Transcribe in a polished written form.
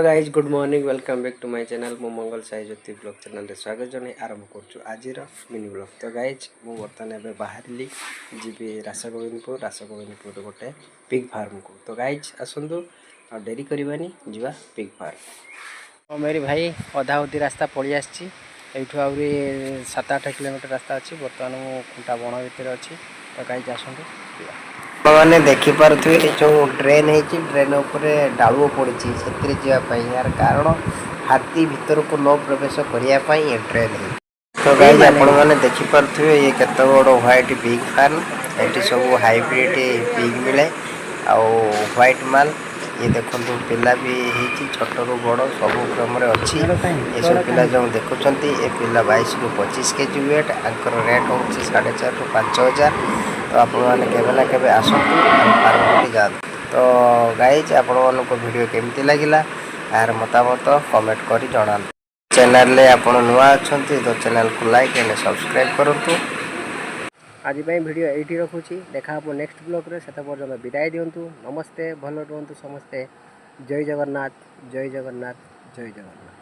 Hello guys good morning welcome back to my channel मो Mangal Sai Jyoti blog channel रे स्वागत जने आरंभ करछु आज मिनी ब्लॉग। तो गाइज मु बर्तमान एबे बाहरली जीबी रासगोविंदपुर गोटे पिग फार्म को। तो गाइज आसंतु आ डेरी करबानी जीवा पिग फार्म। मेरी भाई अधा अधी रास्ता पड़ी आसी एठू आउरी 7-8 किलोमीटर रास्ता अच्छी बर्तमान मु खुंटा बण भितर अच्छी। तो गाइज आसंतु मैंने देखिपे जो ड्रेन है ड्रेन उपर डालुओ पड़ी से जावाई यार कारण हाथी भीतर को न प्रवेश करने ये ड्रेन है। तो गाइज आपने देखिपे ये केत बड़ व्हाइट पिग फार्म ये सब हाइब्रिड पिग मिले आउ व्हाइट माल ये देखो पिला भी छोट रू बड़ सब क्रम अच्छी। ये सब पिला जो देखुं ये पिला 22 ରୁ 25 केजी वेट आंकर रेट हूँ 4,500 ରୁ 5,000। तो आपने आसतु फार्म जातु। तो गाइज आपण मानक वीडियो केमती लगिला यार मतामत कमेंट कर जना। चैनल रे आपण नुआ अछंती तो चैनल को लाइक एंड सब्सक्राइब करंतु। आज वीडियो एठी रखुची देखा आप नेक्स्ट ब्लॉग रे सेता पर्यंत विदाय दियंतु। नमस्ते भलो रुहंतु समस्ते। जय जगन्नाथ जय जगन्नाथ जय जगन्नाथ।